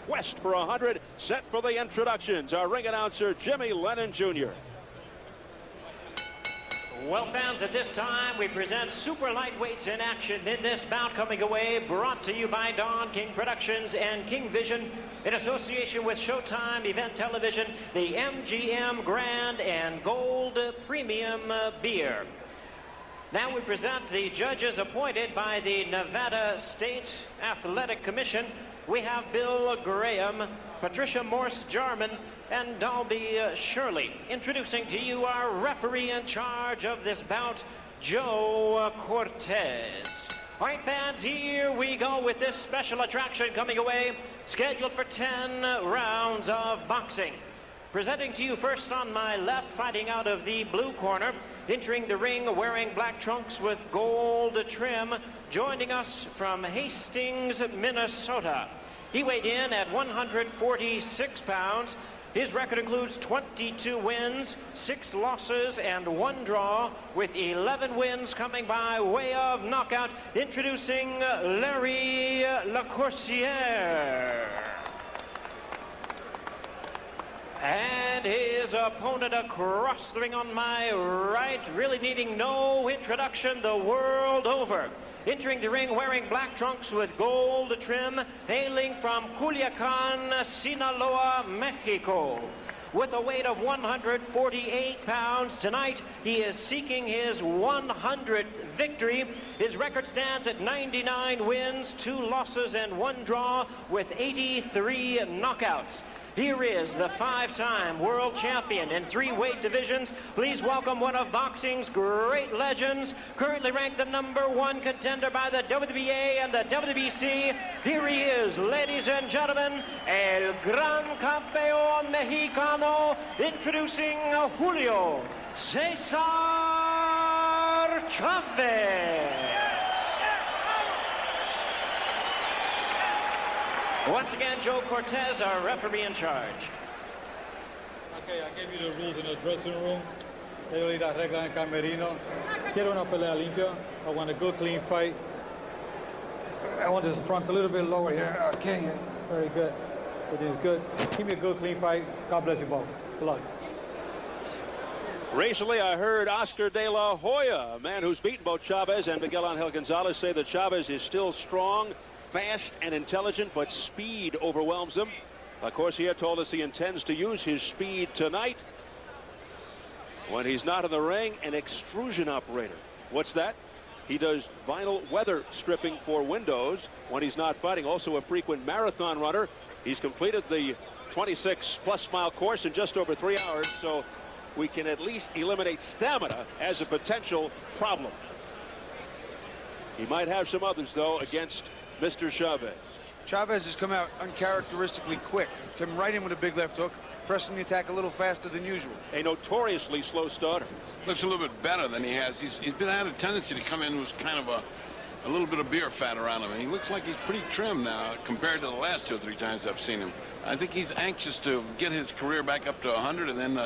quest for 100. Set for the introductions. Our ring announcer, Jimmy Lennon Jr. Well, fans, at this time, we present super lightweights in action in this bout coming away, brought to you by Don King Productions and King Vision in association with Showtime Event Television, the MGM Grand and Gold Premium Beer. Now we present the judges appointed by the Nevada State Athletic Commission. We have Bill Graham, Patricia Morse-Jarman, and Dalby Shirley. Introducing to you our referee in charge of this bout, Joe Cortez. All right, fans, here we go with this special attraction coming away, scheduled for 10 rounds of boxing. Presenting to you first on my left, fighting out of the blue corner, entering the ring wearing black trunks with gold trim, joining us from Hastings, Minnesota. He weighed in at 146 pounds. His record includes 22 wins, 6 losses, and 1 draw, with 11 wins coming by way of knockout. Introducing Larry LaCoursiere. And his opponent across the ring on my right, really needing no introduction the world over. Entering the ring wearing black trunks with gold trim, hailing from Culiacan, Sinaloa, Mexico. With a weight of 148 pounds, tonight he is seeking his 100th victory. His record stands at 99 wins, 2 losses, and 1 draw, with 83 knockouts. Here is the 5-time world champion in 3 weight divisions. Please welcome one of boxing's great legends, currently ranked the #1 contender by the WBA and the WBC. Here he is, ladies and gentlemen, El Gran Campeón Mexicano, introducing Julio Cesar Chavez. Once again, Joe Cortez, our referee in charge. Okay, I gave you the rules in the dressing room. Te doy las reglas en el camerino. Quiero una pelea limpia. I want a good, clean fight. I want this trunks a little bit lower here. Okay, very good. Everything's good. Give me a good, clean fight. God bless you both. Good luck. Recently, I heard Oscar De La Hoya, a man who's beaten both Chavez and Miguel Angel Gonzalez, say that Chavez is still strong, fast and intelligent, but speed overwhelms him. LaCoursiere told us he intends to use his speed tonight. When he's not in the ring, an extrusion operator. What's that? He does vinyl weather stripping for windows when he's not fighting. Also a frequent marathon runner. He's completed the 26+ mile course in just over 3 hours, so we can at least eliminate stamina as a potential problem. He might have some others, though, against Mr. Chavez. Chavez has come out uncharacteristically quick. Come right in with a big left hook, pressing the attack a little faster than usual. A notoriously slow starter. Looks a little bit better than he has. He's been had a tendency to come in with kind of a little bit of beer fat around him. And he looks like he's pretty trim now compared to the last 2 or 3 times I've seen him. I think he's anxious to get his career back up to 100 and then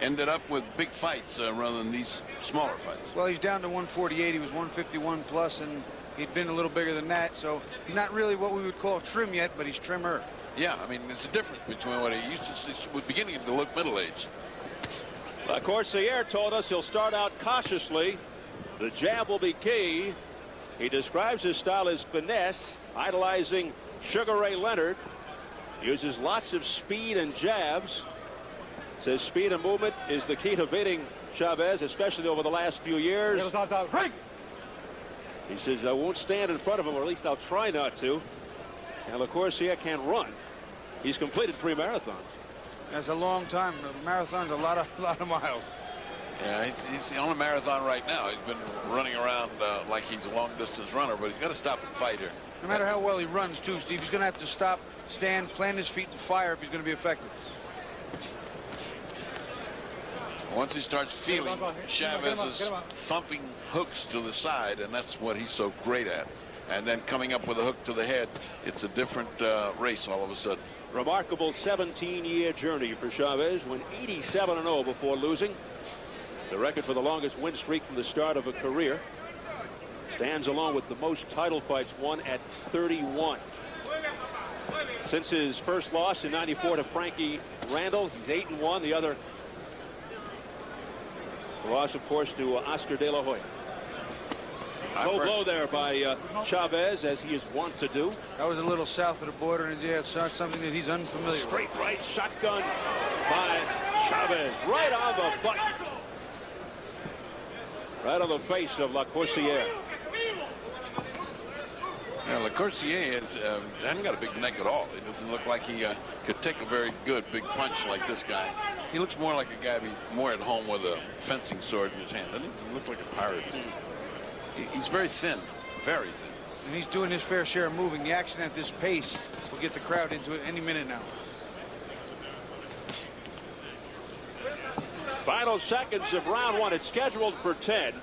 ended up with big fights rather than these smaller fights. Well, he's down to 148. He was 151 plus, and he'd been a little bigger than that. So he's not really what we would call trim yet, but he's trimmer. Yeah, I mean, it's a difference between what he used to see. Was beginning to look middle-aged. LaCoursiere told us he'll start out cautiously. The jab will be key. He describes his style as finesse, idolizing Sugar Ray Leonard. Uses lots of speed and jabs. Says speed and movement is the key to beating Chavez, especially over the last few years. He says, I won't stand in front of him, or at least I'll try not to. And LaCoursiere can't run. He's completed 3 marathons. That's a long time. A marathon's a lot of miles. Yeah, he's on a marathon right now. He's been running around like he's a long-distance runner, but he's got to stop and fight here. No matter how well he runs, too, Steve, he's going to have to stop, stand, plant his feet to fire if he's going to be effective. Once he starts feeling Chavez's thumping hooks to the side, and that's what he's so great at, and then coming up with a hook to the head, it's a different race all of a sudden. Remarkable 17-year journey for Chavez, went 87-0 before losing. The record for the longest win streak from the start of a career. Stands along with the most title fights won at 31. Since his first loss in '94 to Frankie Randall, he's 8-1. The other loss, of course, to Oscar De La Hoya. Low blow there by Chavez, as he is wont to do. That was a little south of the border, and yeah, it's not something that he's unfamiliar with. Straight right shotgun by Chavez, right on the button. Right on the face of LaCoursiere. Yeah, LaCoursiere hasn't got a big neck at all. He doesn't look like he could take a very good big punch like this guy. He looks more like a guy more at home with a fencing sword in his hand. Doesn't he look like a pirate? He's very thin, very thin. And he's doing his fair share of moving. The action at this pace will get the crowd into it any minute now. Final seconds of round one. It's scheduled for 10.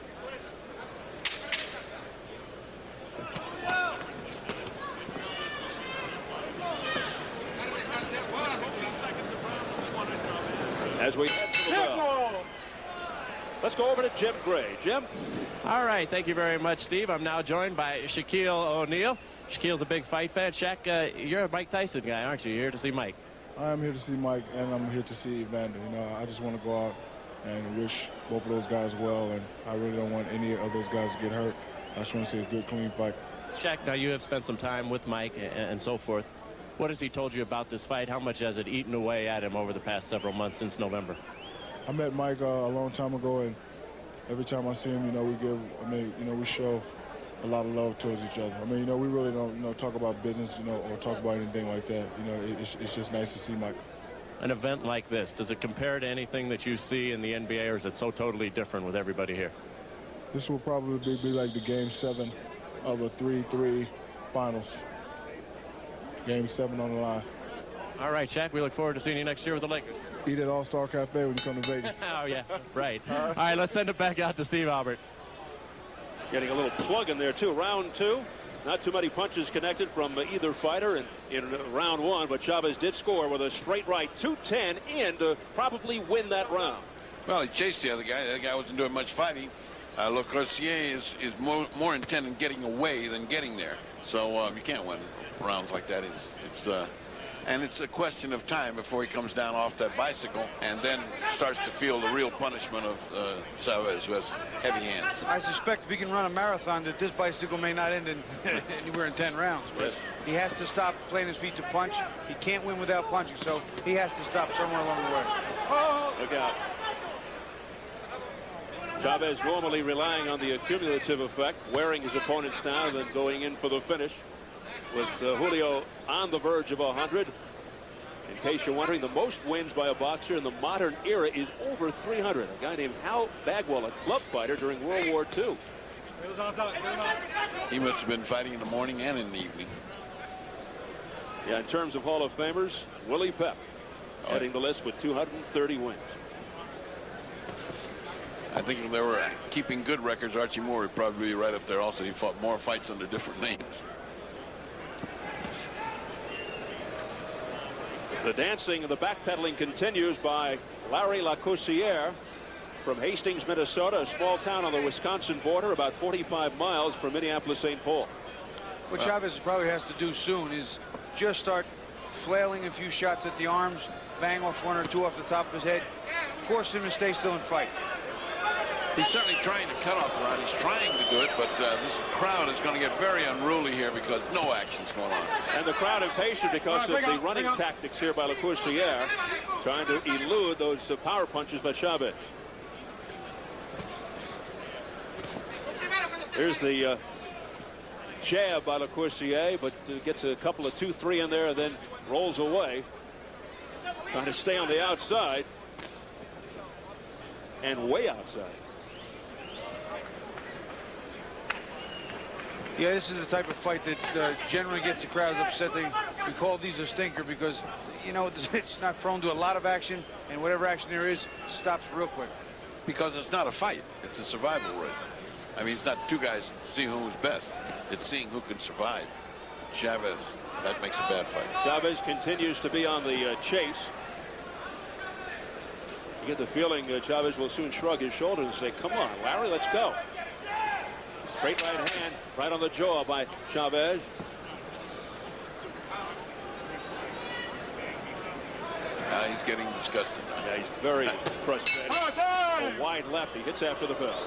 As we head to the bell. Let's go over to Jim Gray. Jim? All right, thank you very much, Steve. I'm now joined by Shaquille O'Neal. Shaquille's a big fight fan. Shaq, you're a Mike Tyson guy, aren't you? You're here to see Mike. I'm here to see Mike, and I'm here to see Evander. You know, I just want to go out and wish both of those guys well, and I really don't want any of those guys to get hurt. I just want to see a good, clean fight. Shaq, now you have spent some time with Mike and so forth. What has he told you about this fight? How much has it eaten away at him over the past several months since November? I met Mike a long time ago, and every time I see him, you know, we show a lot of love towards each other. I mean, you know, we really don't, you know, talk about business, you know, or talk about anything like that. You know, it's just nice to see Mike. An event like this, does it compare to anything that you see in the NBA, or is it so totally different with everybody here? This will probably be like the Game 7 of a 3-3 finals. Game 7 on the line. All right, Shaq, we look forward to seeing you next year with the Lakers. Eat at All-Star Cafe when you come to Vegas. Oh, yeah, right. All right, let's send it back out to Steve Albert. Getting a little plug in there, too. Round two. Not too many punches connected from either fighter in round one, but Chavez did score with a straight right 210 in to probably win that round. Well, he chased the other guy. The other guy wasn't doing much fighting. LaCoursiere is more intent on getting away than getting there. So you can't win rounds like that. And it's a question of time before he comes down off that bicycle and then starts to feel the real punishment of Chavez, who has heavy hands. I suspect if he can run a marathon that this bicycle may not end in anywhere in 10 rounds. But he has to stop playing his feet to punch. He can't win without punching, so he has to stop somewhere along the way. Look out. Chavez normally relying on the accumulative effect, wearing his opponents down and then going in for the finish. With Julio on the verge of 100. In case you're wondering, the most wins by a boxer in the modern era is over 300. A guy named Hal Bagwell, a club fighter during World War II. He must have been fighting in the morning and in the evening. Yeah, in terms of Hall of Famers, Willie Pep heading the list with 230 wins. I think if they were keeping good records, Archie Moore would probably be right up there also. He fought more fights under different names. The dancing and the backpedaling continues by Larry LaCoursiere from Hastings, Minnesota, a small town on the Wisconsin border, about 45 miles from Minneapolis, St. Paul. What Chavez probably has to do soon is just start flailing a few shots at the arms, bang off one or two off the top of his head, force him to stay still and fight. He's certainly trying to cut off the round. He's trying to do it, but this crowd is going to get very unruly here because no action's going on. And the crowd impatient because of the running tactics here by LaCoursiere, trying to elude those power punches by Chavez. Here's the jab by LaCoursiere, but gets a couple of 2-3 in there and then rolls away. Trying to stay on the outside and way outside. Yeah, this is the type of fight that generally gets the crowds upset. We call these a stinker because, you know, it's not prone to a lot of action, and whatever action there is stops real quick. Because it's not a fight. It's a survival race. I mean, it's not two guys seeing who's best. It's seeing who can survive. Chavez, that makes a bad fight. Chavez continues to be on the chase. You get the feeling Chavez will soon shrug his shoulders and say, come on, Larry, let's go. Straight right hand, right on the jaw by Chavez. He's getting disgusted. Yeah, he's very frustrated. A wide left. He hits after the bell.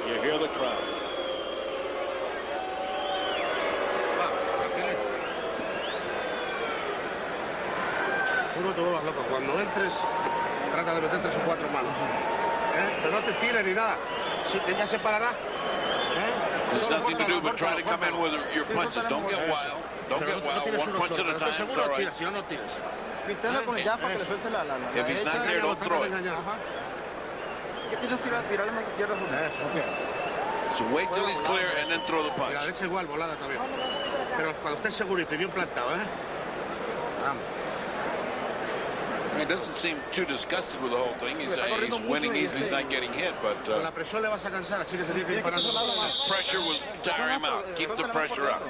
You hear the crowd. Tú no te vuelvas loco. Cuando entres, trata de meter 3 o 4 manos. Pero no te tires ni nada. Ya se parará. There's nothing to do but try to come in with your punches. Don't get wild. Don't get wild. One punch at a time. It's all right. Si no, no tires. If he's not there, don't throw it. So wait till he's clear and then throw the punch. La derecha igual, volada también. Pero cuando estés segurito y bien plantado, Vamos. He doesn't seem too disgusted with the whole thing. He's winning easily. He's not getting hit, but la presión le vas a cansar, así que se tiene que ir parando. Pressure will tire him out. Keep the pressure up.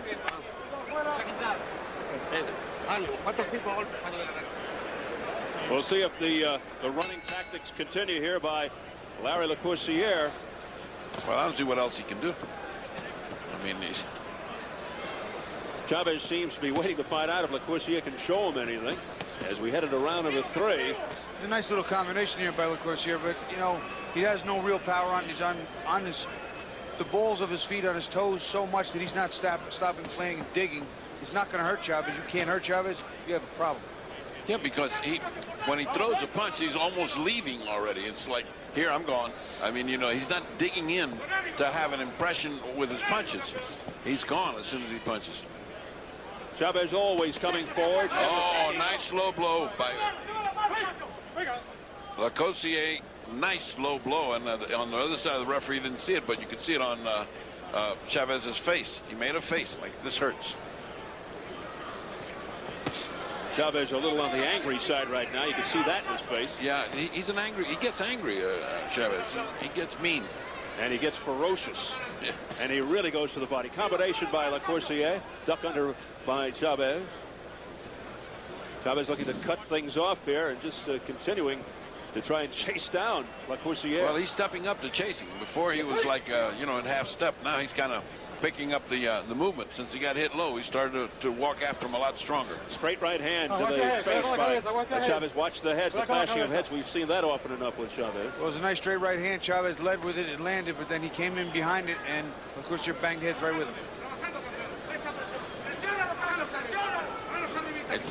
We'll see if the running tactics continue here by Larry LaCoursiere. Well, I don't see what else he can do. I mean, Chavez seems to be waiting to find out if LaCoursiere can show him anything as we head into round number 3. It's a nice little combination here by LaCoursiere, but you know he has no real power on. He's on the balls of his feet on his toes so much that he's not stopping playing and digging. He's not going to hurt Chavez. You can't hurt Chavez, you have a problem. Yeah, because when he throws a punch, he's almost leaving already. It's like, here, I'm gone. I mean, you know, he's not digging in to have an impression with his punches. He's gone as soon as he punches. Chavez always coming forward. Oh, nice slow blow by LaCoursiere. Nice low blow, and on the other side of the referee didn't see it, but you could see it on Chavez's face. He made a face like this hurts. Chavez a little on the angry side right now. You can see that in his face. Yeah, he gets angry, Chavez. He gets mean. And he gets ferocious. Yeah. And he really goes to the body. Combination by LaCoursiere. Duck under by Chavez. Chavez looking to cut things off here and just continuing to try and chase down LaCoursiere. Well, he's stepping up to chasing. Before he was like, you know, in half step. Now he's kind of picking up the movement. Since he got hit low, he started to walk after him a lot stronger. Straight right hand to the face by Chavez. Watch the heads, the clashing of heads. We've seen that often enough with Chavez. Well, it was a nice straight right hand. Chavez led with it. It landed, but then he came in behind it, and LaCoursiere banged heads right with him.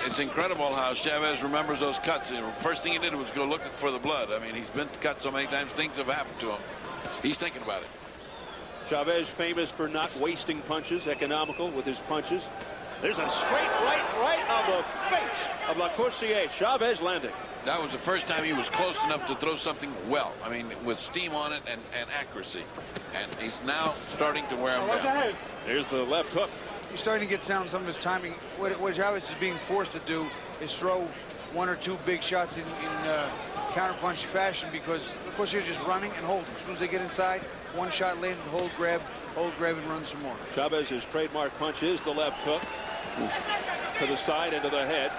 It's incredible how Chavez remembers those cuts. The first thing he did was go looking for the blood. I mean, he's been cut so many times, things have happened to him. He's thinking about it. Chavez famous for not wasting punches, economical with his punches. There's a straight right on the face of LaCoursiere. Chavez landing. That was the first time he was close enough to throw something well. I mean, with steam on it and accuracy. And he's now starting to wear him down. Here's the left hook. He's starting to get down some of his timing. What Chavez is being forced to do is throw 1 or 2 big shots in counterpunch fashion, because LaCoursiere is just running and holding. As soon as they get inside, 1 shot landed, hold, grab, and run some more. Chavez's trademark punch is the left hook to the side and to the head.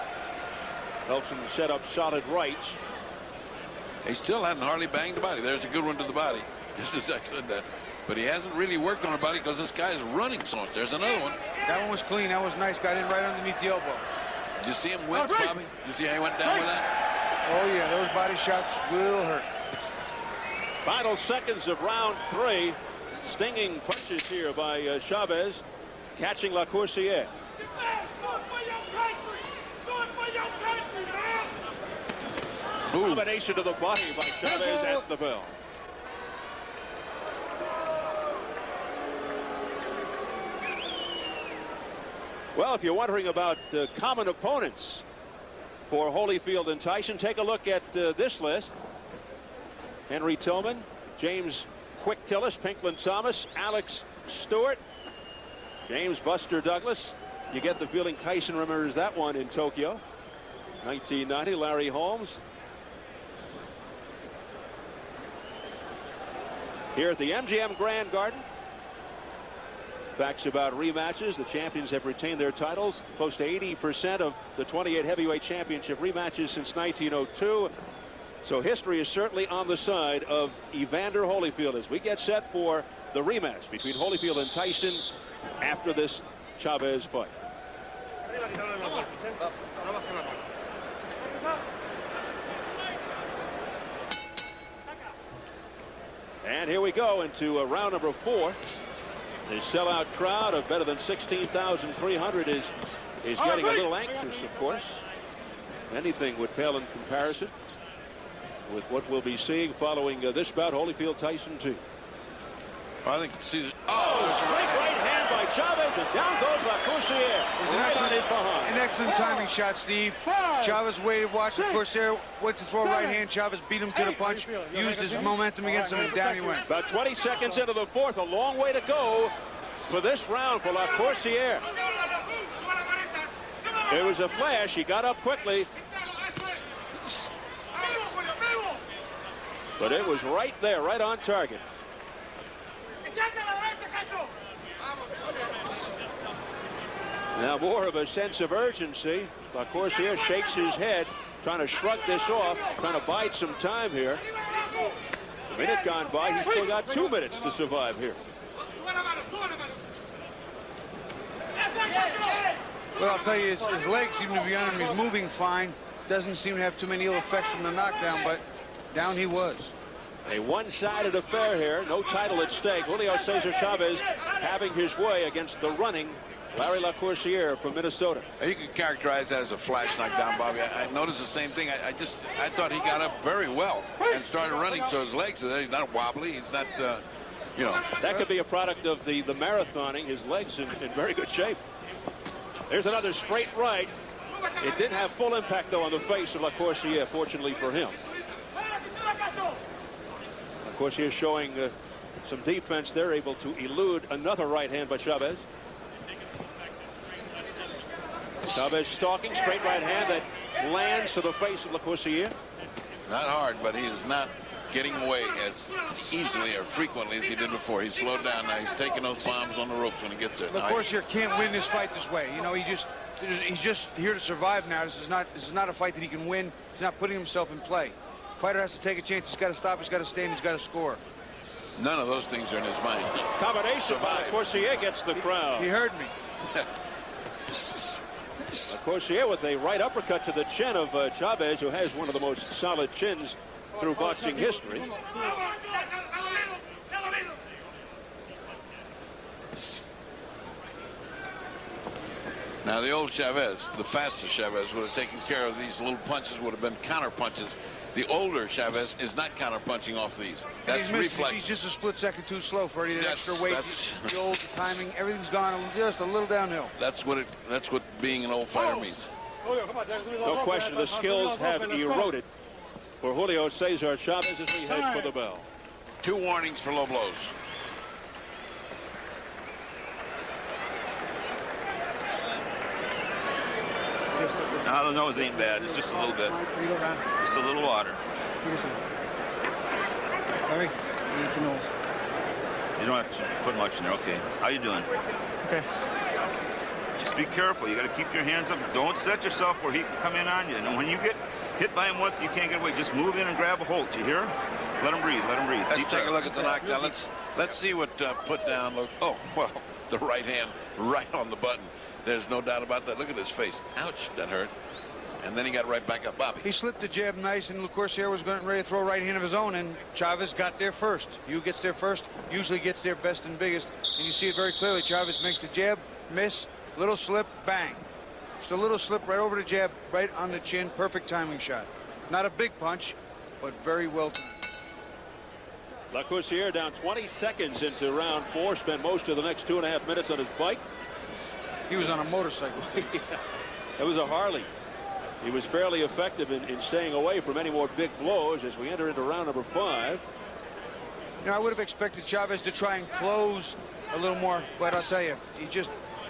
Helps him set up solid rights. He still hadn't hardly banged the body. There's a good one to the body, just as I said that. But he hasn't really worked on the body because this guy's running so much. There's another one. That one was clean. That was nice. Got in right underneath the elbow. Did you see him wince, Bobby? Did you see how he went down with that? Oh, yeah. Those body shots will hurt. Final seconds of round 3. Stinging punches here by Chavez, catching LaCoursiere. Combination to the body by Chavez at the bell. Well, if you're wondering about common opponents for Holyfield and Tyson, take a look at this list. Henry Tillman, James Quick Tillis, Pinklin Thomas, Alex Stewart, James Buster Douglas. You get the feeling Tyson remembers that one in Tokyo. 1990, Larry Holmes. Here at the MGM Grand Garden. Facts about rematches. The champions have retained their titles. Close to 80% of the 28 heavyweight championship rematches since 1902. So history is certainly on the side of Evander Holyfield as we get set for the rematch between Holyfield and Tyson after this Chavez fight. And here we go into round number 4. The sellout crowd of better than 16,300 is getting a little anxious, of course. Anything would pale in comparison with what we'll be seeing following this bout. Holyfield Tyson 2. I think Cesar. Straight right hand by Chavez, and down goes LaCoursiere. Right on his behind. An excellent timing shot, Steve. Chavez waited, watched LaCoursiere, went to throw right hand. Chavez beat him to the punch, used his momentum against him, and down he went. About 20 seconds into the 4th, a long way to go for this round for LaCoursiere. There was a flash. He got up quickly. But it was right there, right on target. Now more of a sense of urgency. LaCoursiere shakes his head, trying to shrug this off, trying to bide some time here. A minute gone by, he's still got 2 minutes to survive here. Well, I'll tell you, his legs seem to be on him. He's moving fine. Doesn't seem to have too many ill effects from the knockdown, but down he was. A one-sided affair here. No title at stake. Julio Cesar Chavez having his way against the running Larry LaCoursiere from Minnesota. You can characterize that as a flash knockdown, Bobby. I noticed the same thing. I thought he got up very well and started running, so his legs, he's not wobbly. He's not, you know. That could be a product of the marathoning. His legs in very good shape. There's another straight right. It didn't have full impact, though, on the face of LaCoursiere, fortunately for him. LaCoursiere showing some defense there, able to elude another right hand by Chavez. Chavez stalking, straight right hand that lands to the face of LaCoursiere. Not hard, but he is not getting away as easily or frequently as he did before. He's slowed down now. He's taking those bombs on the ropes when he gets there. LaCoursiere can't win this fight this way. You know, he's just here to survive now. This is not a fight that he can win. He's not putting himself in play. Fighter has to take a chance. He's got to stop. He's got to stand. He's got to score. None of those things are in his mind. Combination by LaCoursiere gets the crowd. He heard me. LaCoursiere with a right uppercut to the chin of Chavez, who has one of the most solid chins through boxing history. Now the old Chavez, the faster Chavez, would have taken care of these little punches, would have been counter punches. The older Chavez is not counter punching off these. That's reflex. He's just a split second too slow for any extra weight. The old timing, everything's gone just a little downhill. That's what being an old fighter means. No question, the skills have eroded for Julio Cesar Chavez as we head for the bell. 2 warnings for low blows. No, the nose ain't bad. It's just a little bit. Just a little water. Larry, your nose. You don't have to put much in there. Okay. How you doing? Okay. Just be careful. You got to keep your hands up. Don't set yourself where he can come in on you. And when you get hit by him once, you can't get away. Just move in and grab a hold. You hear? Let him breathe. Let him breathe. Let's take a look at the knockdown. Let's see what put down. Look. Oh, well, the right hand right on the button. There's no doubt about that. Look at his face. Ouch, that hurt. And then he got right back up. Bobby. He slipped the jab nice, and LaCoursiere was going ready to throw a right hand of his own, and Chavez got there first. You gets there first, usually gets there best and biggest, and you see it very clearly. Chavez makes the jab, miss, little slip, bang. Just a little slip right over the jab, right on the chin. Perfect timing shot. Not a big punch, but very well timed. LaCoursiere down 20 seconds into round 4. Spent most of the next 2.5 minutes on his bike. He was on a motorcycle, Steve. It was a Harley. He was fairly effective in staying away from any more big blows as we enter into round number 5. You know, I would have expected Chavez to try and close a little more, but I'll tell you,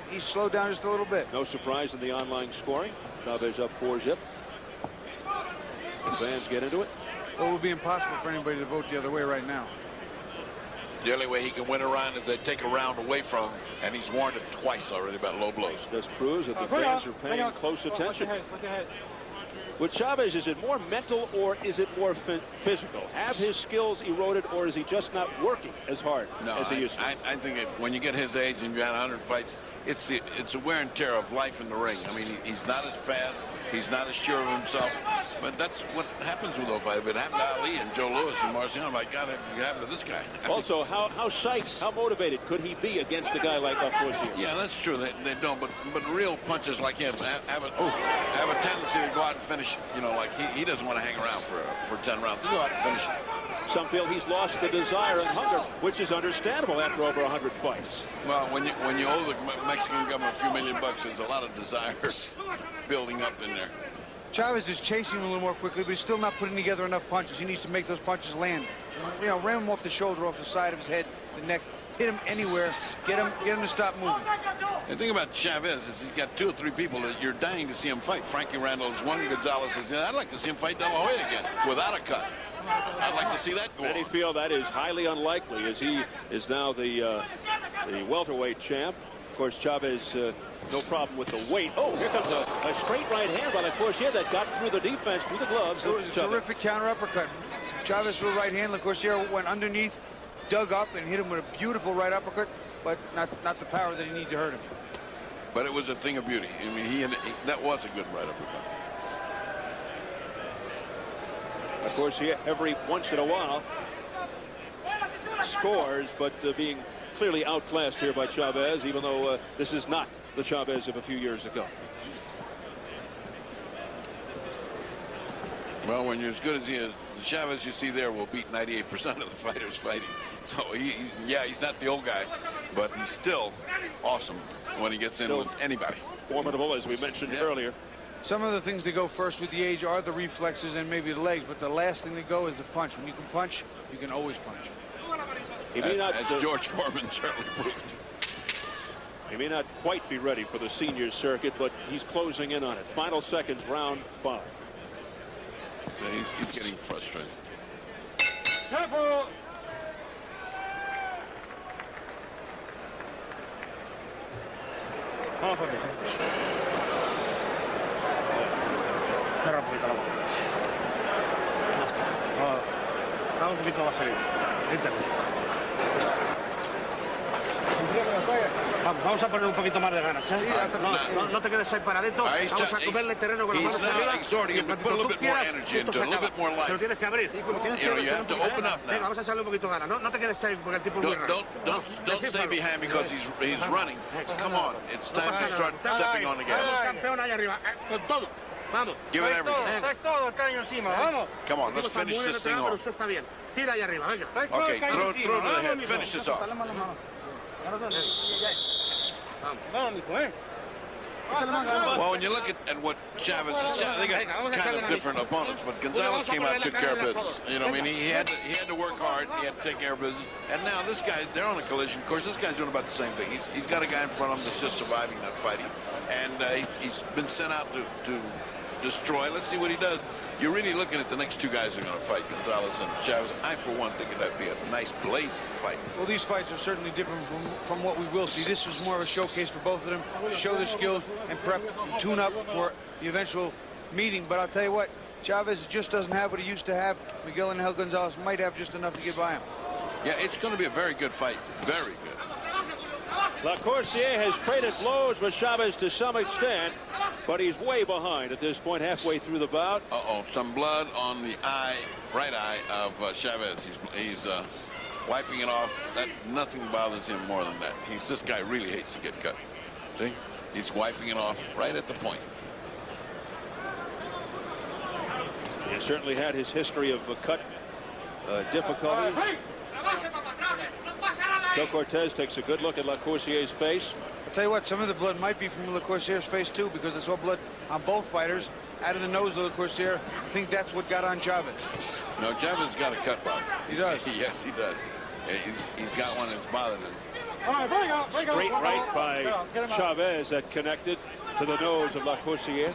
he slowed down just a little bit. No surprise in the online scoring. Chavez up 4-zip. The fans get into it. Well, it would be impossible for anybody to vote the other way right now. The only way he can win a round is they take a round away from him, and he's warned it twice already about low blows. This proves that the fans are paying close attention. With Chavez, is it more mental or is it more physical? Have his skills eroded, or is he just not working as hard as he used to? I think when you get his age and you've had 100 fights, it's a wear and tear of life in the ring. I mean, he's not as fast. He's not as sure of himself. But that's what happens with those fights. It happened to Ali and Joe Louis and Marciano. My God, it happened to this guy. Also, how psyched, how motivated could he be against a guy like LaCoursiere? Yeah, that's true. They don't. But real punches like him have a tendency to go out and finish. You know, like he doesn't want to hang around for 10 rounds. To go out and finish. Some feel he's lost the desire and hunger, which is understandable after over 100 fights. Well, when you owe the Mexican government a few $1 million, there's a lot of desire building up in there. Chavez is chasing him a little more quickly, but he's still not putting together enough punches. He needs to make those punches land. You know, ram him off the shoulder, off the side of his head, the neck, hit him anywhere, get him to stop moving. The thing about Chavez is he's got 2 or 3 people that you're dying to see him fight. Frankie Randall is one. Gonzalez is. I'd like to see him fight De La Hoya again without a cut. I'd like to see that go. Many feel that is highly unlikely, as he is now the welterweight champ. Of course, Chavez, no problem with the weight. Oh, here comes a straight right hand by LaCoursiere that got through the defense, through the gloves. It was a terrific counter uppercut. Chavez threw a right hand. LaCoursiere went underneath, dug up, and hit him with a beautiful right uppercut, but not the power that he needed to hurt him. But it was a thing of beauty. I mean, that was a good right uppercut. LaCoursiere, every once in a while, scores, but being clearly outclassed here by Chavez, even though this is not the Chavez of a few years ago. Well, when you're as good as he is, the Chavez you see there will beat 98% of the fighters fighting. So he's not the old guy, but he's still awesome when he gets in with anybody. Formidable, as we mentioned earlier. Some of the things that go first with the age are the reflexes and maybe the legs, but the last thing to go is the punch. When you can punch, you can always punch. He may not, as George Foreman certainly proved. He may not quite be ready for the seniors circuit, but he's closing in on it. Final seconds, round 5. Yeah, he's getting frustrated. Careful! Cierra un poquito la boca. Dame un poquito más seguido. Vamos a poner un poquito más de ganas. No te quedes ahí paradito. Vamos a comerle terreno con las manos arriba. Exhorting him to put a little bit more energy into it, a little bit more life. Pero tienes que abrir. You know, you have to open up now. Vamos a echarle un poquito de ganas. No te quedes ahí porque el tipo es muy raro. Don't stay behind because he's running. Come on, it's time to start stepping on the gas. Campeón ahí arriba, con todo. Vamos. Give it everything. Traes todo el caño encima, vamos. Come on, let's finish this thing off. Usted está bien. Tira ahí arriba, venga. Okay, throw it to the head. Finish this off. Well, when you look at what Chavez is, they got kind of different opponents, but Gonzalez came out and took care of business. You know, I mean, he had to work hard. He had to take care of business. And now this guy, they're on a collision. Of course, this guy's doing about the same thing. He's got a guy in front of him that's just surviving that fighting, and he's been sent out to destroy. Let's see what he does. You're really looking at the next 2 guys who are going to fight, Gonzalez and Chavez. I, for one, think that'd be a nice blazing fight. Well, these fights are certainly different from what we will see. This was more of a showcase for both of them, show their skills and prep and tune up for the eventual meeting. But I'll tell you what, Chavez just doesn't have what he used to have. Miguel Angel Gonzalez might have just enough to get by him. Yeah, it's going to be a very good fight. Very good. LaCoursiere has traded blows with Chavez to some extent, but he's way behind at this point, halfway through the bout. Uh-oh, some blood on the eye, right eye of Chavez. He's wiping it off. Nothing bothers him more than that. This guy really hates to get cut. See? He's wiping it off right at the point. He certainly had his history of cut difficulties. Joe Cortez takes a good look at LaCoursiere's face. I'll tell you what, some of the blood might be from LaCourciere's face too, because I saw blood on both fighters out of the nose of LaCoursiere. I think that's what got on Chavez. No, Chavez got a cut, Bob. He does. Yes, he does. He's got one that's bothering him. Straight right by Chavez that connected to the nose of LaCoursiere.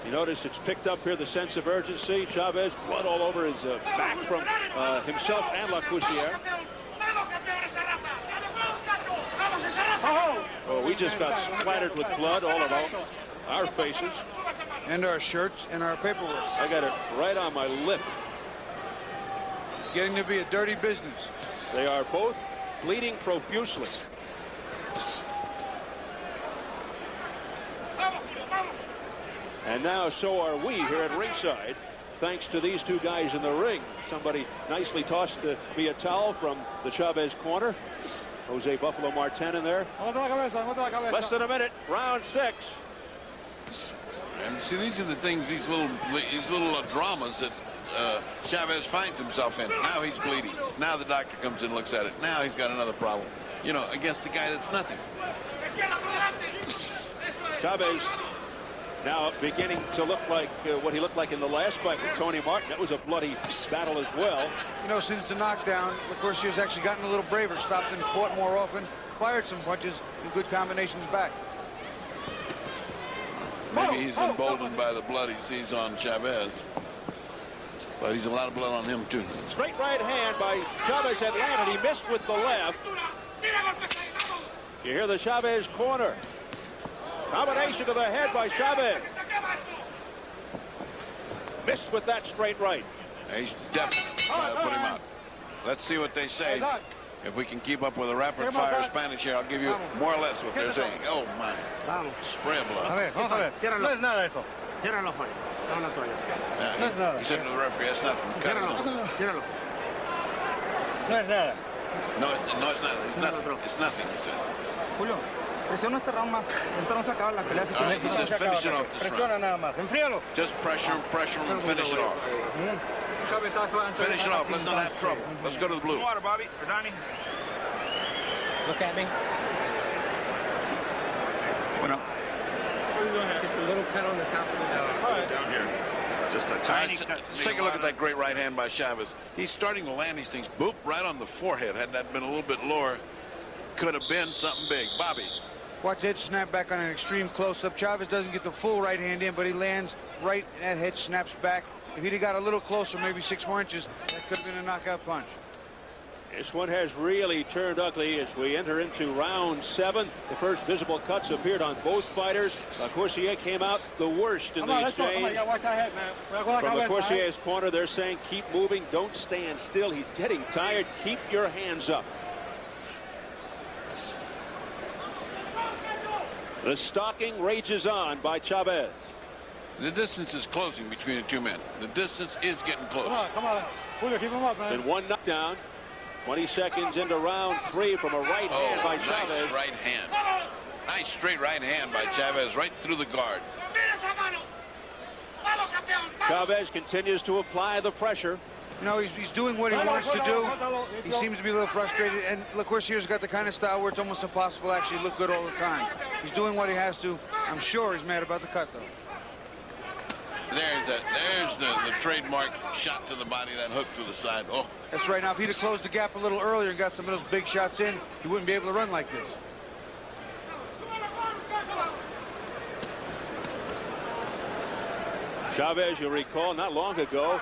You notice it's picked up here, the sense of urgency. Chavez, blood all over his back from himself and LaCoursiere. Oh, we just got splattered with blood all about our faces. And our shirts and our paperwork. I got it right on my lip. Getting to be a dirty business. They are both bleeding profusely. And now so are we here at ringside, thanks to these two guys in the ring. Somebody nicely tossed me a towel from the Chavez corner. Jose Buffalo Martin in there. Less than a minute, round 6. And see, these are the things, these little dramas that Chavez finds himself in. Now he's bleeding. Now the doctor comes in and looks at it. Now he's got another problem. You know, against a guy that's nothing. Chavez now beginning to look like what he looked like in the last fight with Tony Martin. That was a bloody battle as well. You know, since the knockdown, LaCourciere's actually gotten a little braver, stopped and fought more often, fired some punches and good combinations back. Maybe he's emboldened by the blood he sees on Chavez. But he's a lot of blood on him, too. Straight right hand by Chavez had landed. He missed with the left. You hear the Chavez corner. Combination to the head by Chavez. Missed with that straight right. He's definitely trying to put him out. Let's see what they say. If we can keep up with a rapid-fire Spanish here, I'll give you more or less what they're saying. Oh, my. Spray of blood. No es nada eso. Ciérralo, Juan. Dame una toalla. He said to the referee, that's nothing. Cut his nose. Ciérralo. No es nada. No, it's not. It's nothing. It's nothing, he says. Julio, presiona este round más. Ahorita no se acaba la pelea. All right, he says finish it off this round. Nada más. Enfríalo. Just pressure him, and finish it off. Finish it off. Let's not have trouble. Let's go to the blue. Water, Bobby. Or Donnie. Look at me. Bueno. Get the little cut on the top of the dog. Down here. Just a All tiny right, cut. let's take a look at that great right hand by Chavez. He's starting to land these things. Boop, right on the forehead. Had that been a little bit lower, could have been something big. Bobby. Watch Ed snap back on an extreme close-up. Chavez doesn't get the full right hand in, but he lands right, and that head snaps back. If he'd have got a little closer, maybe 6 more inches, that could have been a knockout punch. This one has really turned ugly as we enter into round 7. The first visible cuts appeared on both fighters. LaCoursiere came out the worst in the exchange. From LaCourciere's corner, they're saying keep moving, don't stand still. He's getting tired. Keep your hands up. The stalking rages on by Chavez. The distance is closing between the two men. The distance is getting close. Come on. Julio, keep him up, man. Been one knockdown. 20 seconds into round 3 from a right hand by Chavez. Nice right hand. Nice straight right hand by Chavez right through the guard. Chavez continues to apply the pressure. You know, he's doing what he wants to do. He seems to be a little frustrated, and LaCourciere's got the kind of style where it's almost impossible to actually look good all the time. He's doing what he has to. I'm sure he's mad about the cut, though. There's the trademark shot to the body, that hook to the side. Oh, that's right. Now, if he'd have closed the gap a little earlier and got some of those big shots in, he wouldn't be able to run like this. Chavez, you'll recall, not long ago,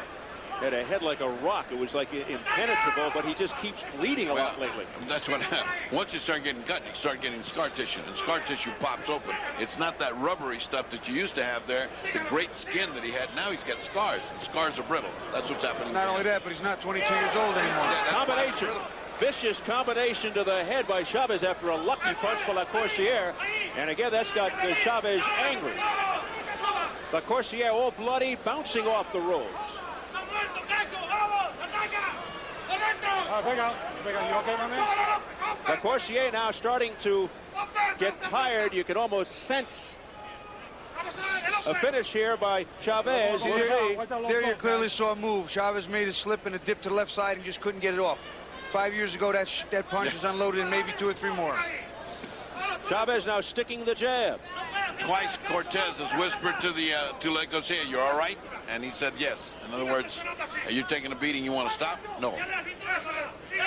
had a head like a rock. It was like impenetrable, but he just keeps bleeding a lot lately. That's what once you start getting cut, you start getting scar tissue, and scar tissue pops open. It's not that rubbery stuff that you used to have there, the great skin that he had. Now he's got scars, and scars are brittle. That's what's happening. Not only that, but he's not 22 years old anymore. Combination. Vicious combination to the head by Chavez after a lucky punch for LaCoursiere. And again, that's got Chavez angry. LaCoursiere all bloody, bouncing off the ropes. LaCoursiere now starting to get tired. You can almost sense a finish here by Chavez. There you clearly saw a move. Chavez made a slip and a dip to the left side and just couldn't get it off. 5 years ago, that punch is unloaded and maybe 2 or 3 more. Chavez now sticking the jab. Twice Cortez has whispered to LaCoursiere, "You're all right?" And he said yes. In other words, are you taking a beating? You want to stop? No.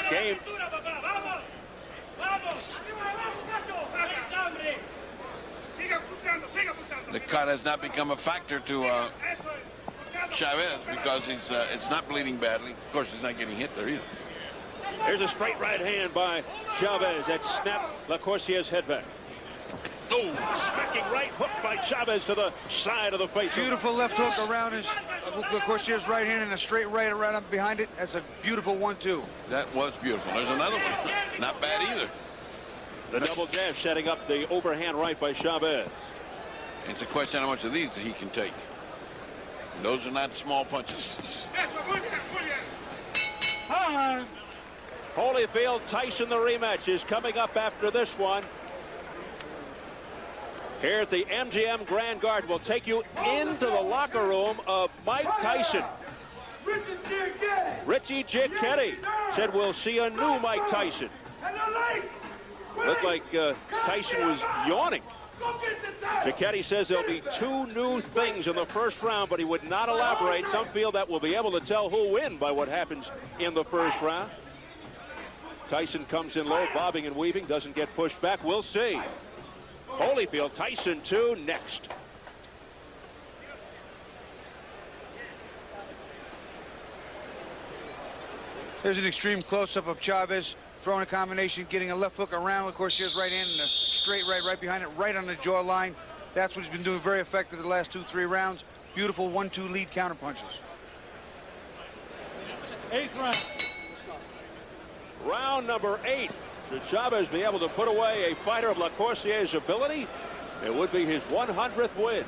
Game. The cut has not become a factor to Chavez because it's not bleeding badly. Of course, he's not getting hit there either. There's a straight right hand by Chavez that snapped LaCoursiere's head back. Oh, smacking right hook by Chavez to the side of the face. Beautiful left hook around LaCoursiere's right hand and a straight right around him behind it. That's a beautiful 1-2. That was beautiful. There's another one. Not bad either. The double jab setting up the overhand right by Chavez. It's a question how much of these he can take. Those are not small punches. Holyfield, Tyson, the rematch is coming up after this one. Here at the MGM Grand Garden, we'll take you into the locker room of Mike Tyson. Richie Giacchetti said we'll see a new Mike Tyson. Looked like Tyson was yawning. Giacchetti says there'll be 2 new things in the first round, but he would not elaborate. Some feel that we'll be able to tell who'll win by what happens in the first round. Tyson comes in low, bobbing and weaving, doesn't get pushed back. We'll see. Holyfield, Tyson 2 next. There's an extreme close-up of Chavez throwing a combination, getting a left hook around LaCoursiere's right hand and a straight right behind it, right on the jawline. That's what he's been doing very effective the last 2-3 rounds. Beautiful 1-2 lead counter punches. 8th round. Round number 8. Should Chavez be able to put away a fighter of LaCoursiere's ability, it would be his 100th win.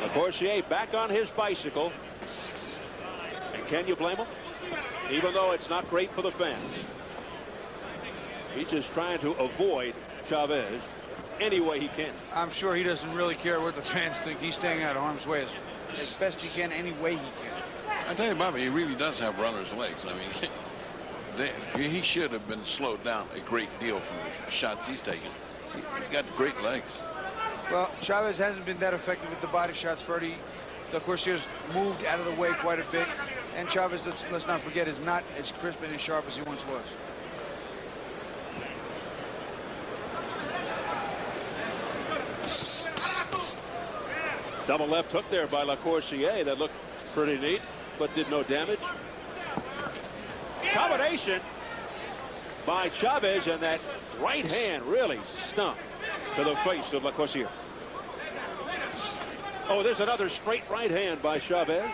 LaCoursiere back on his bicycle. And can you blame him? Even though it's not great for the fans. He's just trying to avoid Chavez any way he can. I'm sure he doesn't really care what the fans think. He's staying out of harm's way as best he can, any way he can. I tell you, Bobby, he really does have runner's legs. I mean, he should have been slowed down a great deal from the shots he's taken. He's got great legs. Well, Chavez hasn't been that effective with the body shots. Ferdy, LaCoursiere's moved out of the way quite a bit. And Chavez, let's not forget, is not as crisp and as sharp as he once was. Double left hook there by LaCoursiere. That looked pretty neat, but did no damage. Combination by Chavez, and that right hand really stung to the face of LaCoursiere. Oh, there's another straight right hand by Chavez.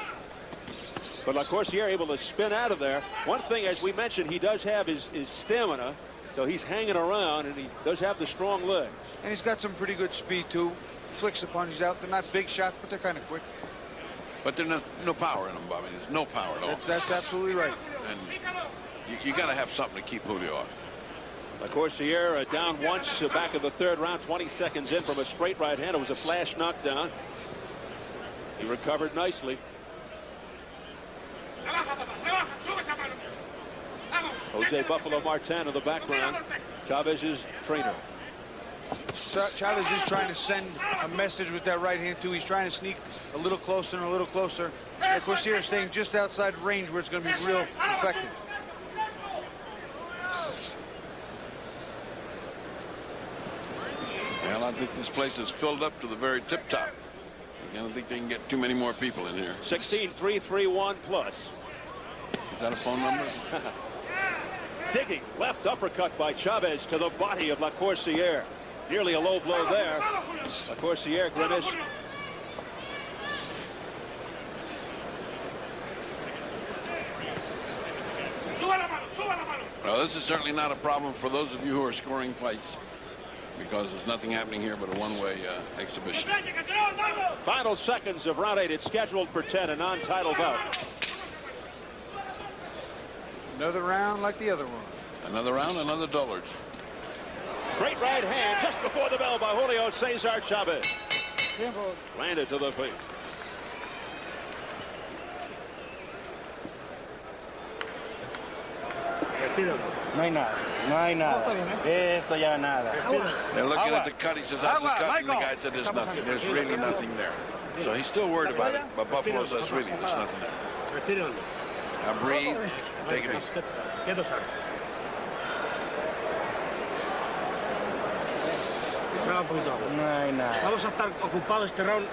But LaCoursiere able to spin out of there. One thing, as we mentioned, he does have his stamina, so he's hanging around, and he does have the strong legs. And he's got some pretty good speed, too. Flicks the punches out. They're not big shots, but they're kind of quick. But there's no power in them, Bobby. There's no power at all. That's absolutely right. And you got to have something to keep Julio off. LaCoursiere down once back in the 3rd round, 20 seconds in from a straight right hand. It was a flash knockdown. He recovered nicely. Jose Buffalo Martin in the background, Chavez's trainer. Chavez is trying to send a message with that right hand, too. He's trying to sneak a little closer and a little closer. LaCoursiere staying just outside range where it's going to be real effective. Well, I think this place is filled up to the very tip top. I don't think they can get too many more people in here. 16-3-3-1 plus. Is that a phone number? Digging left uppercut by Chavez to the body of LaCoursiere. Nearly a low blow there. LaCoursiere grimaced. Well, this is certainly not a problem for those of you who are scoring fights, because there's nothing happening here but a one-way exhibition. Final seconds of round 8. It's scheduled for 10, a non-title bout. Another round like the other one. Another round, another dullard. Straight right hand just before the bell by Julio Cesar Chavez. Landed to the feet. No hay nada, no hay nada. Esto ya nada. They're looking at the cut. He says, that's the cut. And the guy said, there's nothing. There's really nothing there. So he's still worried about it. But Buffalo says, really, there's nothing there. Now breathe. Take it easy. No hay nada. Vamos a estar ocupados este round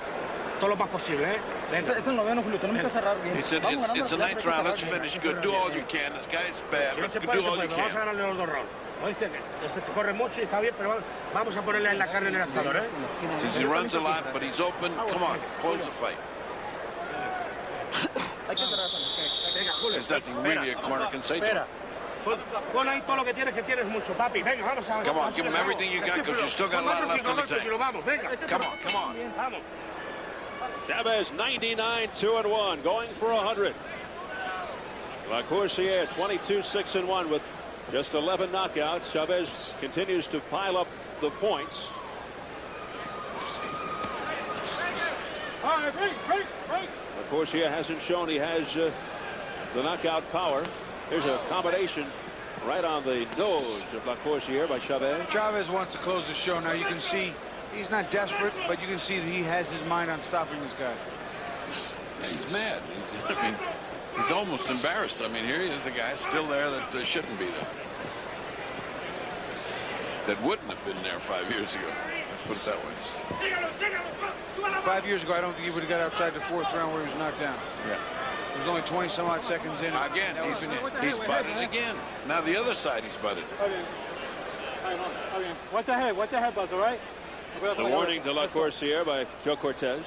todo lo más posible, ¿eh? Venga. Es el noveno, Julio. Tenemos que cerrar bien. He said, it's a ninth round. Let's finish good. Do all you can. This guy's bad, but do all you Vamos a can. ganarle los 2 rounds. Oíste, este corre mucho y está bien, pero vamos a ponerle la carne en el asador, ¿eh? Says he runs a lot, but he's open. Come on, close the fight. Hay que cerrar. There's nothing really a corner can say to him. Pon ahí todo lo que tienes mucho, papi. Venga, vamos a ver. Come on, give him everything you got because you still got a lot left in the tank. Vamos, venga. Come on, come on. Vamos. Chavez 99 2-1, going for 100. LaCoursiere 22-6-1 with just 11 knockouts. Chavez continues to pile up the points. All right, break. LaCoursiere hasn't shown he has the knockout power. There's a combination right on the nose of LaCoursiere by Chavez. Chavez wants to close the show. Now you can see he's not desperate, but you can see that he has his mind on stopping this guy. He's mad. He's almost embarrassed. I mean, here he is, a guy still there that shouldn't be there. That wouldn't have been there 5 years ago. Let's put it that way. 5 years ago, I don't think he would have got outside the 4th round where he was knocked down. Yeah. It was only 20 some odd seconds in. Again, he's butted again. Now the other side he's butted. Watch your head, Buzz, all right? The warning to LaCoursiere by Joe Cortez.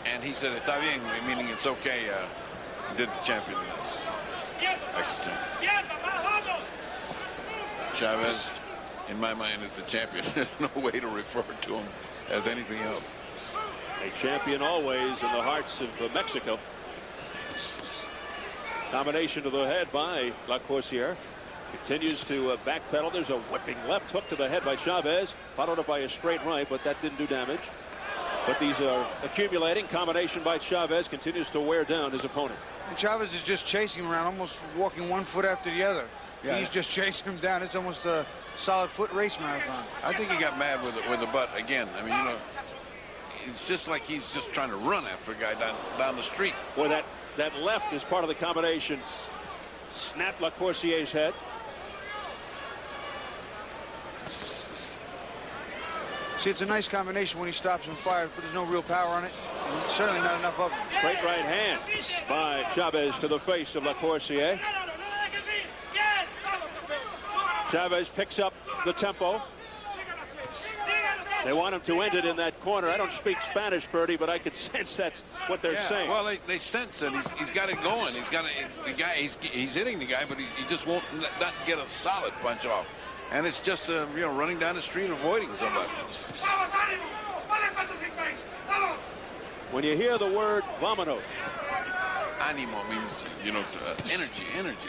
And he said, "Está bien," meaning it's okay. Did the champion ex-champion. Chavez, in my mind, is the champion. There's no way to refer to him as anything else. A champion always in the hearts of Mexico. Combination to the head by LaCoursiere. Continues to backpedal. There's a whipping left hook to the head by Chavez, followed up by a straight right, but that didn't do damage. But these are accumulating. Combination by Chavez continues to wear down his opponent. And Chavez is just chasing him around, almost walking one foot after the other. Yeah. He's just chasing him down. It's almost a solid foot race marathon. I think he got mad with the butt again. I mean, you know, it's just like he's just trying to run after a guy down the street. Boy, that left is part of the combination. Snapped LaCoursiere's head. See, it's a nice combination when he stops and fires, but there's no real power on it, and certainly not enough of it. Straight right hand by Chavez to the face of LaCoursiere. Chavez picks up the tempo. They want him to end it in that corner. I don't speak Spanish, Purdy, but I could sense that's what they're saying. Well, they sense it. He's got it going. He's got the guy. He's hitting the guy, but he just won't not get a solid punch off. And it's just you know, running down the street avoiding somebody. When you hear the word "vámonos," Animo means, you know, energy.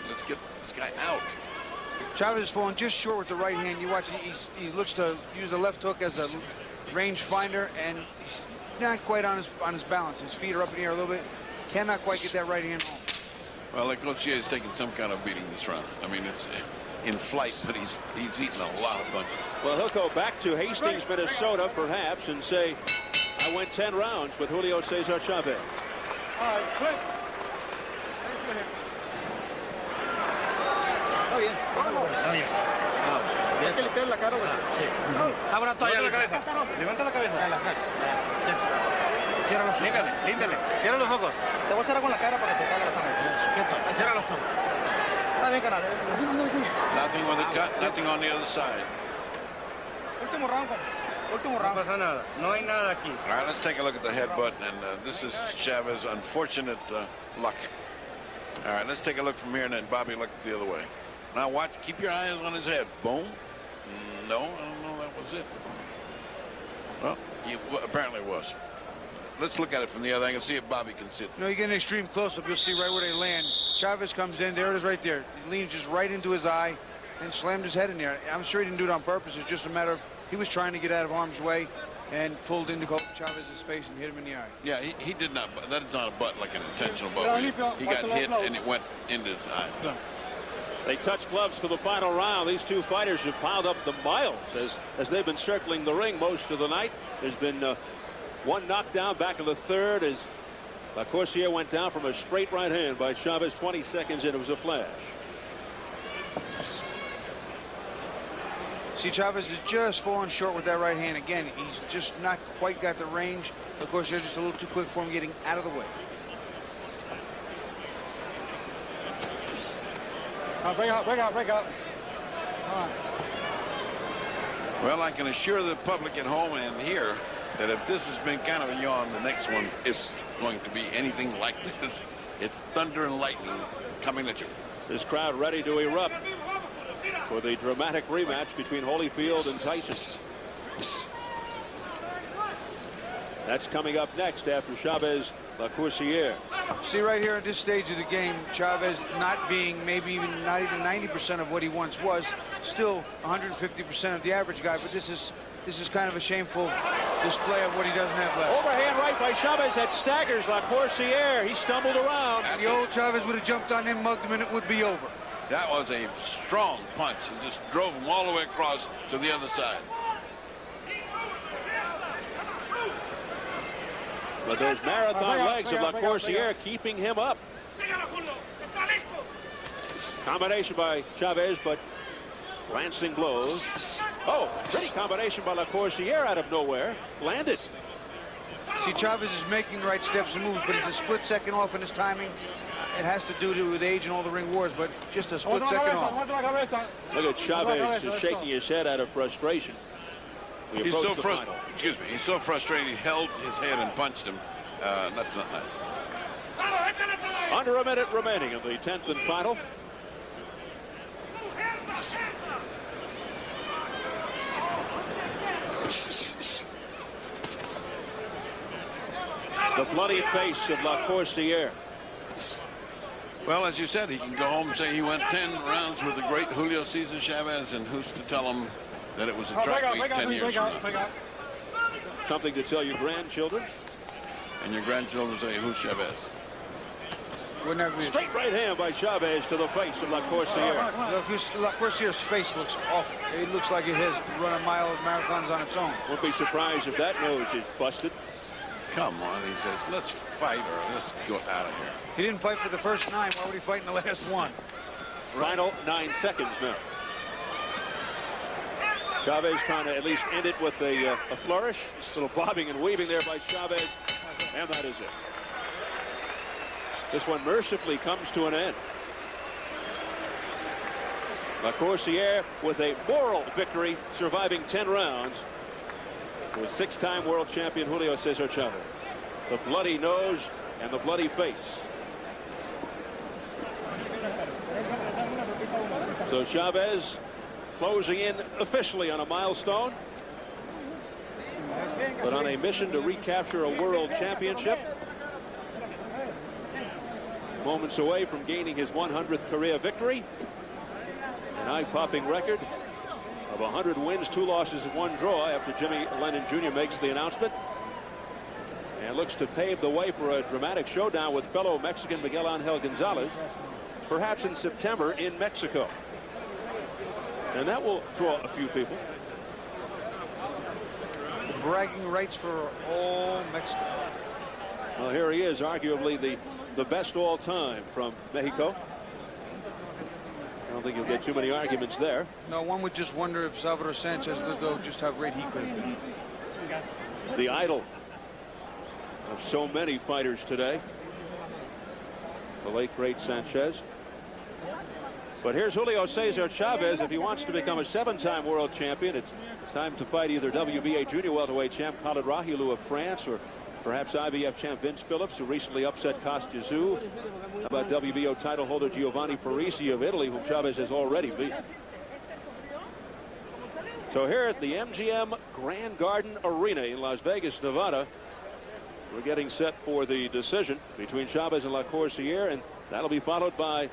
Let's get this guy out. Chavez is falling just short with the right hand. You watch, he looks to use the left hook as a range finder, and he's not quite on his balance. His feet are up in the air a little bit. Cannot quite get that right hand home. Well, LaCoursiere is taking some kind of beating this round. I mean, it's in flight, but he's eating a lot of punches. Well, he'll go back to Hastings, Minnesota, perhaps, and say, I went 10 rounds with Julio Cesar Chavez. All right, quick. Está bien. Tienes que limpiar la cara, güey. Sí. Abra toalla la cabeza. Levanta la cabeza. Cierra los ojos. Límpiale. Cierra los ojos. Te voy a cerrar con la cara para que te caiga la sangre. Cierra los ojos. Está bien, canal. Nothing with the cut, nothing on the other side. Último round. Último round. No pasa nada. No hay nada aquí. All right, let's take a look at the headbutt, and this is Chavez's unfortunate luck. All right, let's take a look from here, and then Bobby look the other way. Now watch, keep your eyes on his head. Boom. No, I don't know, that was it. Well, apparently it was. Let's look at it from the other angle, see if Bobby can see it. You know, you get an extreme close-up, you'll see right where they land. Chavez comes in, there it is right there. He leans just right into his eye and slammed his head in there. I'm sure he didn't do it on purpose. It's just a matter of he was trying to get out of harm's way and pulled into Chavez's face and hit him in the eye. Yeah, he did not. That is not a butt like an intentional butt. He got hit and it went into his eye. They touch gloves for the final round. These two fighters have piled up the miles as they've been circling the ring most of the night. There's been one knockdown back in the third as LaCoursiere went down from a straight right hand by Chavez 20 seconds in. It was a flash. See, Chavez is just falling short with that right hand. Again, he's just not quite got the range. LaCoursiere just a little too quick for him getting out of the way. Break out. Come on. Well, I can assure the public at home and here that if this has been kind of a yawn, the next one isn't going to be anything like this. It's thunder and lightning coming at you. This crowd ready to erupt for the dramatic rematch between Holyfield and Tyson. That's coming up next after Chavez, LaCoursiere. See right here at this stage of the game, Chavez not being not even 90% of what he once was, still 150% of the average guy. But this is kind of a shameful display of what he doesn't have left. Overhand right by Chavez that staggers LaCoursiere. He stumbled around. And the old Chavez would have jumped on him, mugged him, and it would be over. That was a strong punch. It just drove him all the way across to the other side. But those marathon legs of LaCoursiere keeping him up. Combination by Chavez, but glancing blows. Oh, pretty combination by LaCoursiere out of nowhere. Landed. See, Chavez is making the right steps and moves, but it's a split second off in his timing. It has to do with age and all the ring wars, but just a split second off. Look at Chavez just shaking his head out of frustration. He's so frustrated. Excuse me. He's so frustrated. He held his head and punched him. That's not nice. Under a minute remaining in the 10th and final. The bloody face of LaCoursiere. Well, as you said, he can go home and say he went 10 rounds with the great Julio Cesar Chavez, and who's to tell him that it was a track meet 10 years from now. Something to tell your grandchildren. And your grandchildren say, who's Chavez? Wouldn't that be straight right hand by Chavez to the face of LaCoursiere. LaCoursiere's face looks awful. It looks like it has run a mile of marathons on its own. Won't be surprised if that nose is busted. Come on, he says, let's fight or let's go out of here. He didn't fight for the first 9. Why would he fight in the last 1? Final 9 seconds now. Chavez trying to at least end it with a flourish. A little bobbing and weaving there by Chavez. And that is it. This one mercifully comes to an end. LaCoursiere with a moral victory, surviving 10 rounds with 6-time world champion Julio Cesar Chavez. The bloody nose and the bloody face. So Chavez closing in officially on a milestone, but on a mission to recapture a world championship. Moments away from gaining his 100th career victory. An eye-popping record of 100 wins, 2 losses, and 1 draw after Jimmy Lennon Jr. makes the announcement. And looks to pave the way for a dramatic showdown with fellow Mexican Miguel Angel Gonzalez, perhaps in September in Mexico. And that will draw a few people. The bragging rights for all Mexico. Well, here he is, arguably the best all time from Mexico. I don't think you'll get too many arguments there. No, one would just wonder if Salvador Sanchez lived, though, just how great he could have been. The idol of so many fighters today, the late great Sanchez. But here's Julio Cesar Chavez. If he wants to become a 7-time world champion, it's time to fight either WBA junior welterweight champ Khalid Rahilou of France, or perhaps IBF champ Vince Phillips, who recently upset Kostya Tszyu. How about WBO title holder Giovanni Parisi of Italy, whom Chavez has already beat. So here at the MGM Grand Garden Arena in Las Vegas, Nevada, we're getting set for the decision between Chavez and LaCoursiere, and that'll be followed by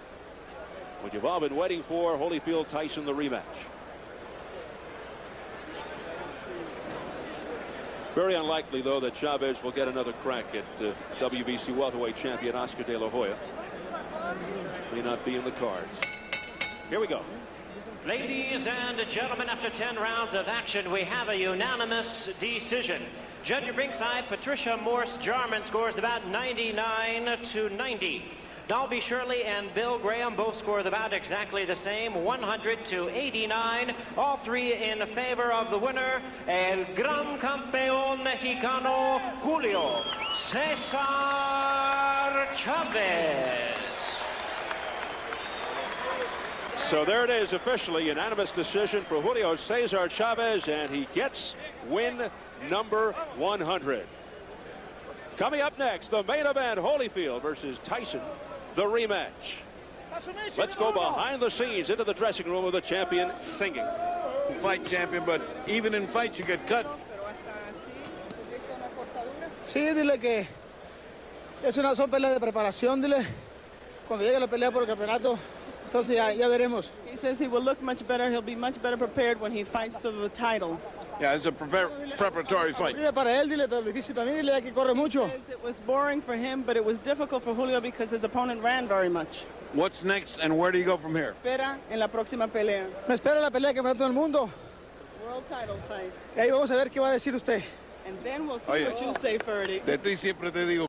what you've all been waiting for, Holyfield-Tyson, the rematch. Very unlikely, though, that Chavez will get another crack at WBC welterweight champion Oscar De La Hoya. May not be in the cards. Here we go. Ladies and gentlemen, after 10 rounds of action, we have a unanimous decision. Judge at ringside, Patricia Morse-Jarman scores about 99-90. Dalby Shirley and Bill Graham both scored about exactly the same, 100-89. All 3 in favor of the winner, el gran campeón mexicano, Julio Cesar Chavez. So there it is, officially unanimous decision for Julio Cesar Chavez, and he gets win number 100. Coming up next, the main event, Holyfield versus Tyson, the rematch. Let's go behind the scenes into the dressing room with the champion singing. Fight champion, but even in fights you get cut. Sí, dile que son peleas de preparación, dile. Cuando llegue la pelea por el campeonato, entonces ya veremos. He says he will look much better. He'll be much better prepared when he fights for the title. Yeah, it's a preparatory fight. Para él, dile, pero difícil para mí, dile que corre mucho. It was boring for him, but it was difficult for Julio because his opponent ran very much. What's next, and where do you go from here? Espera en la próxima pelea. Me espera la pelea que me da todo el mundo. World title fight. Y ahí vamos a ver qué va a decir usted. And then we'll see what you say, Ferdy. De ti siempre te digo.